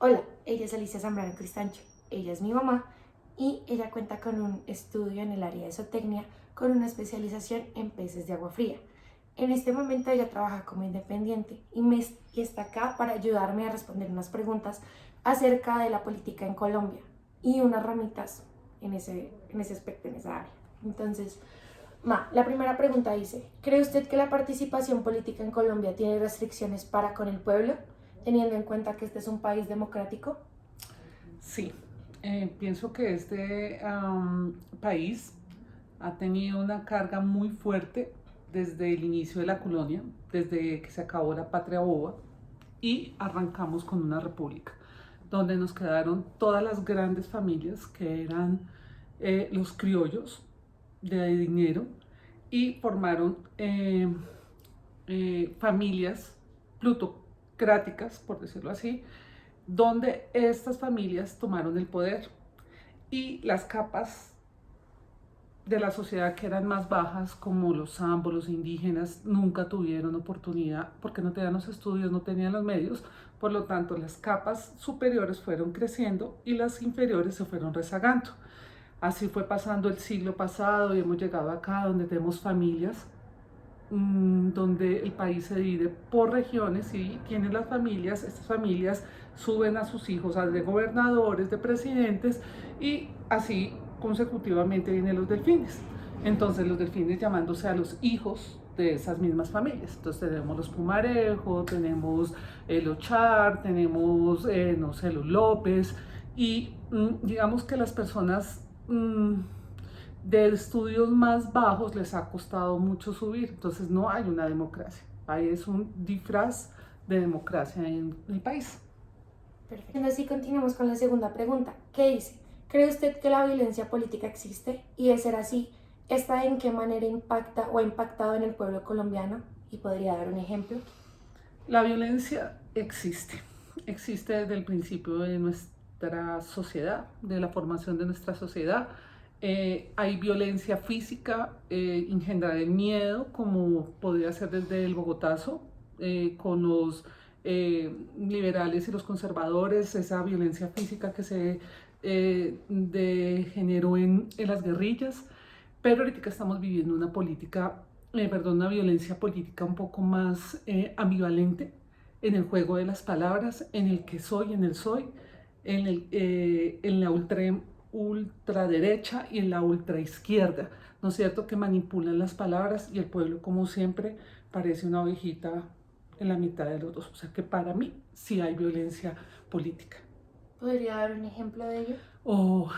Hola, ella es Alicia Zambrano Cristancho. Ella es mi mamá y ella cuenta con un estudio en el área de zootecnia con una especialización en peces de agua fría. En este momento ella trabaja como independiente y está acá para ayudarme a responder unas preguntas acerca de la política en Colombia y unas ramitas en ese aspecto, en esa área. Entonces, la primera pregunta dice, ¿cree usted que la participación política en Colombia tiene restricciones para con el pueblo, teniendo en cuenta que este es un país democrático? Sí, pienso que este país ha tenido una carga muy fuerte desde el inicio de la colonia, desde que se acabó la patria boba y arrancamos con una república, donde nos quedaron todas las grandes familias que eran los criollos de dinero y formaron familias plutocráticas, por decirlo así, donde estas familias tomaron el poder y las capas de la sociedad que eran más bajas, como los zambos, los indígenas, nunca tuvieron oportunidad porque no tenían los estudios, no tenían los medios. Por lo tanto, las capas superiores fueron creciendo y las inferiores se fueron rezagando. Así fue pasando el siglo pasado y hemos llegado acá donde tenemos familias donde el país se divide por regiones y tienen las familias, estas familias suben a sus hijos a de gobernadores, de presidentes y así consecutivamente vienen los delfines. Entonces los delfines llamándose a los hijos de esas mismas familias. Entonces tenemos los Pumarejo, tenemos los Char, tenemos, no sé, los López y digamos que las personas de estudios más bajos les ha costado mucho subir, entonces no hay una democracia, ahí es un disfraz de democracia en el país. Perfecto. Así continuamos con la segunda pregunta. ¿Qué dice? ¿Cree usted que la violencia política existe? Y de ser así, ¿esta en qué manera impacta o ha impactado en el pueblo colombiano? Y podría dar un ejemplo. La violencia existe desde el principio de nuestra sociedad, de la formación de nuestra sociedad. Hay violencia física, engendrar el miedo, como podría ser desde el Bogotazo, con los liberales y los conservadores, esa violencia física que se degeneró en las guerrillas, pero ahorita estamos viviendo una política, una violencia política un poco más ambivalente en el juego de las palabras, en el que soy, en el soy, en la ultraderecha y en la ultraizquierda, ¿no es cierto? Que manipulan las palabras y el pueblo, como siempre, parece una ovejita en la mitad de los dos. O sea que para mí sí hay violencia política. ¿Podría dar un ejemplo de ello? O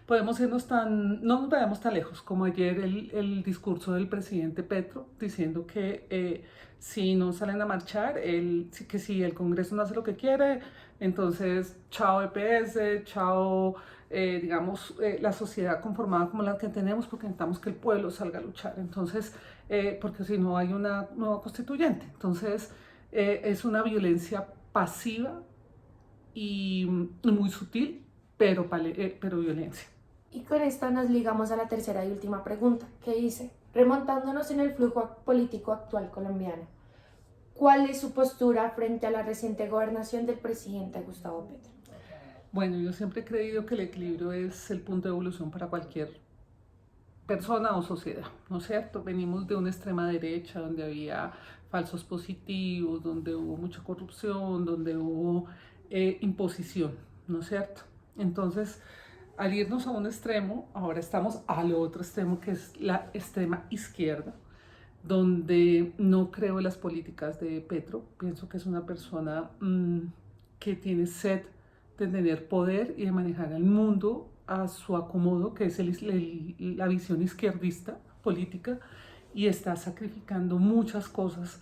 podemos irnos no nos vayamos tan lejos como ayer el discurso del presidente Petro diciendo que si no salen a marchar, que si el Congreso no hace lo que quiere, entonces chao EPS, chao, la sociedad conformada como la que tenemos, porque necesitamos que el pueblo salga a luchar. Entonces, porque si no hay una nueva constituyente. Entonces, es una violencia pasiva y muy sutil, pero violencia. Y con esto nos ligamos a la tercera y última pregunta, que dice, remontándonos en el flujo político actual colombiano, ¿cuál es su postura frente a la reciente gobernación del presidente Gustavo Petro? Bueno, yo siempre he creído que el equilibrio es el punto de evolución para cualquier persona o sociedad, ¿no es cierto? Venimos de una extrema derecha donde había falsos positivos, donde hubo mucha corrupción, donde hubo imposición, ¿no es cierto? Entonces, al irnos a un extremo, ahora estamos al otro extremo, que es la extrema izquierda, donde no creo en las políticas de Petro. Pienso que es una persona que tiene sed de tener poder y de manejar el mundo a su acomodo, que es la visión izquierdista política, y está sacrificando muchas cosas,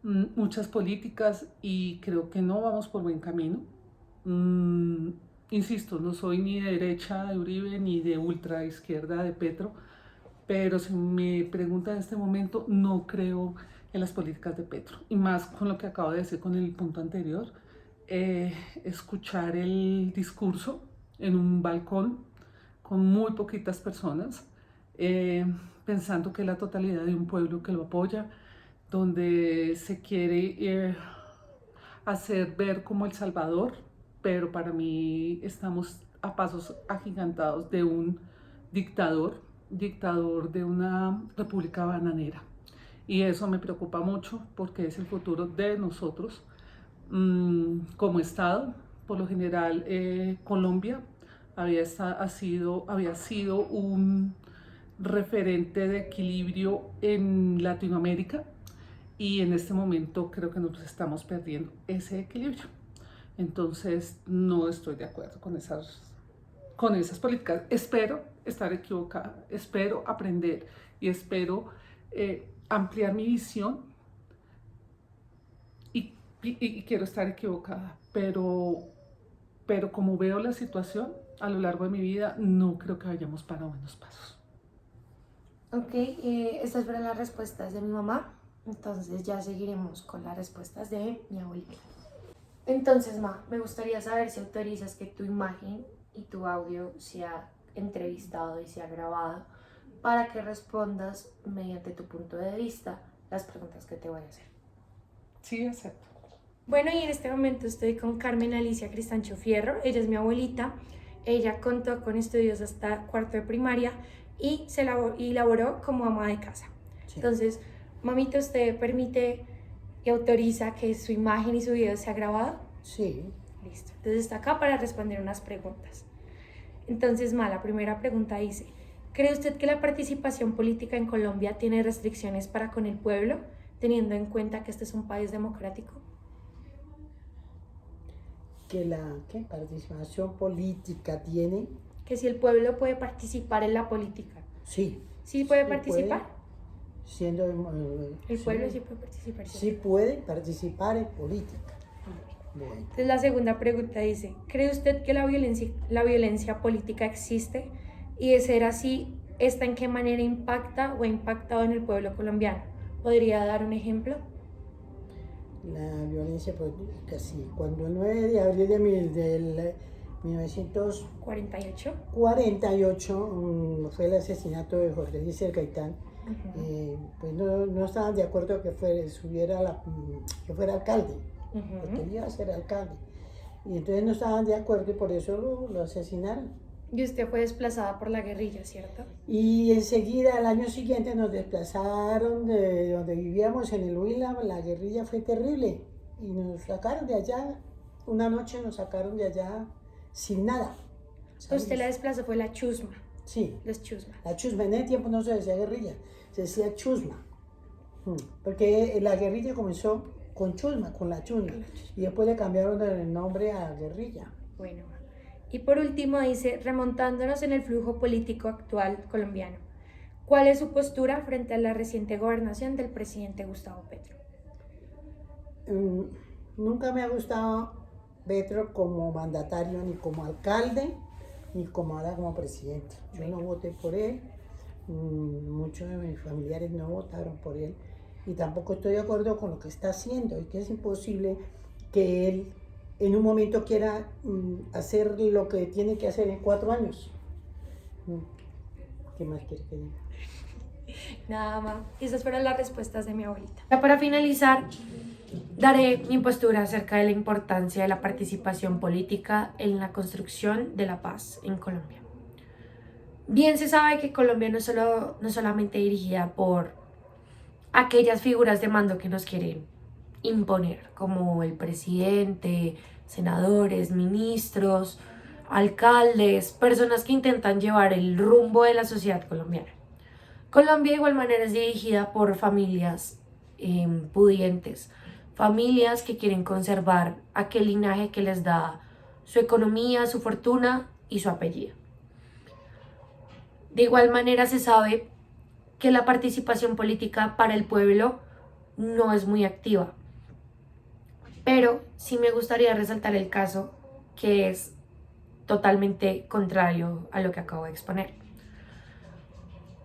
muchas políticas, y creo que no vamos por buen camino. Mm, Insisto, no soy ni de derecha de Uribe ni de ultra izquierda de Petro, pero si me preguntan en este momento, no creo en las políticas de Petro. Y más con lo que acabo de decir con el punto anterior, escuchar el discurso en un balcón con muy poquitas personas, eh, pensando que es la totalidad de un pueblo que lo apoya, donde se quiere hacer ver como El Salvador, pero para mí estamos a pasos agigantados de un dictador de una república bananera. Y eso me preocupa mucho porque es el futuro de nosotros como Estado. Por lo general, Colombia había sido un referente de equilibrio en Latinoamérica y en este momento creo que nos estamos perdiendo ese equilibrio. Entonces no estoy de acuerdo con esas políticas. Espero estar equivocada, espero aprender y espero ampliar mi visión y quiero estar equivocada, pero como veo la situación a lo largo de mi vida, no creo que vayamos para buenos pasos. Ok, estas fueron las respuestas de mi mamá, entonces ya seguiremos con las respuestas de mi abuelita. Entonces, Ma, me gustaría saber si autorizas que tu imagen y tu audio sea entrevistado y sea grabado para que respondas mediante tu punto de vista las preguntas que te voy a hacer. Sí, acepto. Bueno, y en este momento estoy con Carmen Alicia Cristancho Fierro. Ella es mi abuelita. Ella contó con estudios hasta cuarto de primaria y laboró como ama de casa. Sí. Entonces, mamita, ¿usted permite y autoriza que su imagen y su video sea grabado? Sí. Listo. Entonces está acá para responder unas preguntas. Entonces, Ma, la primera pregunta dice: ¿cree usted que la participación política en Colombia tiene restricciones para con el pueblo, teniendo en cuenta que este es un país democrático? Que la participación política tiene. Que si el pueblo puede participar en la política. Sí. ¿Sí puede participar? Siendo el pueblo sí puede participar. Sí puede participar en política. Bueno. Entonces la segunda pregunta dice: ¿cree usted que la violencia política existe? Y de ser así, ¿esta en qué manera impacta o ha impactado en el pueblo colombiano? ¿Podría dar un ejemplo? La violencia política, sí. Cuando el 9 de abril del 1948 fue el asesinato de Jorge Eliezer Gaitán, pues no estaban de acuerdo que fuera alcalde, porque él iba a ser alcalde. Y entonces no estaban de acuerdo y por eso lo asesinaron. Y usted fue desplazada por la guerrilla, ¿cierto? Y enseguida, al año siguiente, nos desplazaron de donde vivíamos en el Huila. La guerrilla fue terrible y nos sacaron de allá. Una noche nos sacaron de allá sin nada. ¿Sabes? Usted la desplazó fue la chusma. Sí. Los chusma. La chusma. En ese tiempo no se decía guerrilla, se decía chusma. Porque la guerrilla comenzó con chusma, con la chusma. Y después le cambiaron el nombre a guerrilla. Bueno. Y por último dice: remontándonos en el flujo político actual colombiano, ¿cuál es su postura frente a la reciente gobernación del presidente Gustavo Petro? Nunca me ha gustado Petro como mandatario, ni como alcalde, ni como ahora como presidente. Yo no voté por él, muchos de mis familiares no votaron por él, y tampoco estoy de acuerdo con lo que está haciendo, y que es imposible que él en un momento quiera hacer lo que tiene que hacer en 4 años. ¿Qué más quiere que diga? Nada más. Esas fueron las respuestas de mi abuelita. Ya para finalizar, daré mi postura acerca de la importancia de la participación política en la construcción de la paz en Colombia. Bien se sabe que Colombia no es solamente dirigida por aquellas figuras de mando que nos quieren imponer, como el presidente, senadores, ministros, alcaldes, personas que intentan llevar el rumbo de la sociedad colombiana. Colombia de igual manera es dirigida por familias pudientes, familias que quieren conservar aquel linaje que les da su economía, su fortuna y su apellido. De igual manera se sabe que la participación política para el pueblo no es muy activa. Pero sí me gustaría resaltar el caso que es totalmente contrario a lo que acabo de exponer.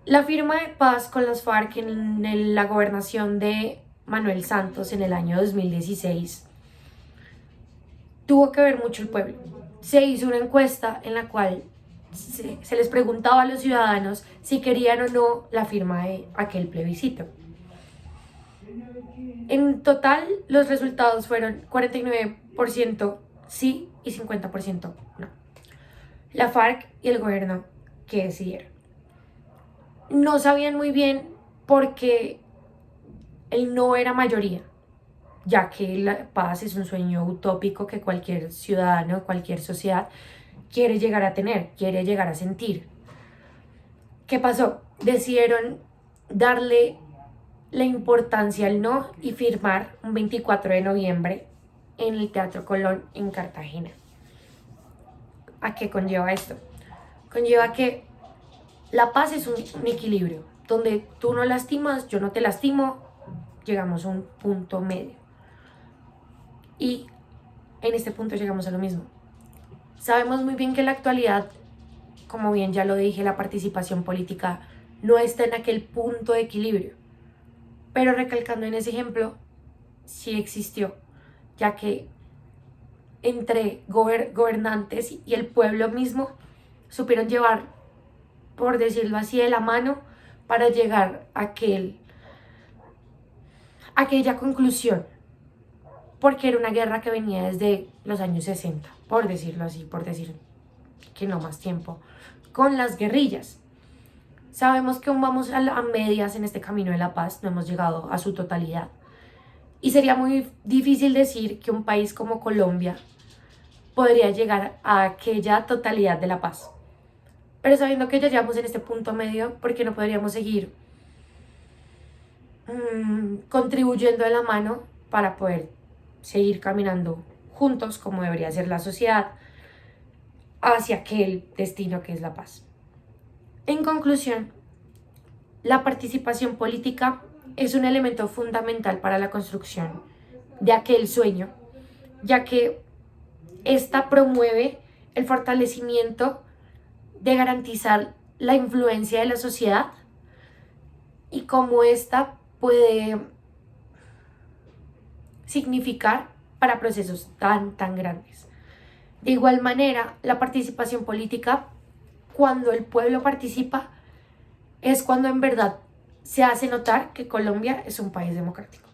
La firma de paz con las FARC en la gobernación de Manuel Santos en el año 2016 tuvo que ver mucho el pueblo. Se hizo una encuesta en la cual se les preguntaba a los ciudadanos si querían o no la firma de aquel plebiscito. En total, los resultados fueron 49% sí y 50% no. La FARC y el gobierno que decidieron. No sabían muy bien porque el no era mayoría, ya que la paz es un sueño utópico que cualquier ciudadano, cualquier sociedad quiere llegar a tener, quiere llegar a sentir. ¿Qué pasó? Decidieron darle la importancia al no y firmar un 24 de noviembre en el Teatro Colón en Cartagena. ¿A qué conlleva esto? Conlleva que la paz es un equilibrio, donde tú no lastimas, yo no te lastimo, llegamos a un punto medio. Y en este punto llegamos a lo mismo. Sabemos muy bien que en la actualidad, como bien ya lo dije, la participación política no está en aquel punto de equilibrio. Pero recalcando en ese ejemplo, sí existió, ya que entre gobernantes y el pueblo mismo supieron llevar, por decirlo así, de la mano para llegar a aquella conclusión, porque era una guerra que venía desde los años 60, por decirlo así, por decir que no más tiempo, con las guerrillas. Sabemos que aún vamos a medias en este camino de la paz, no hemos llegado a su totalidad. Y sería muy difícil decir que un país como Colombia podría llegar a aquella totalidad de la paz. Pero sabiendo que ya llegamos en este punto medio, ¿por qué no podríamos seguir contribuyendo de la mano para poder seguir caminando juntos, como debería ser la sociedad, hacia aquel destino que es la paz? En conclusión, la participación política es un elemento fundamental para la construcción de aquel sueño, ya que esta promueve el fortalecimiento de garantizar la influencia de la sociedad y cómo esta puede significar para procesos tan grandes. De igual manera, la participación política, cuando el pueblo participa, es cuando en verdad se hace notar que Colombia es un país democrático.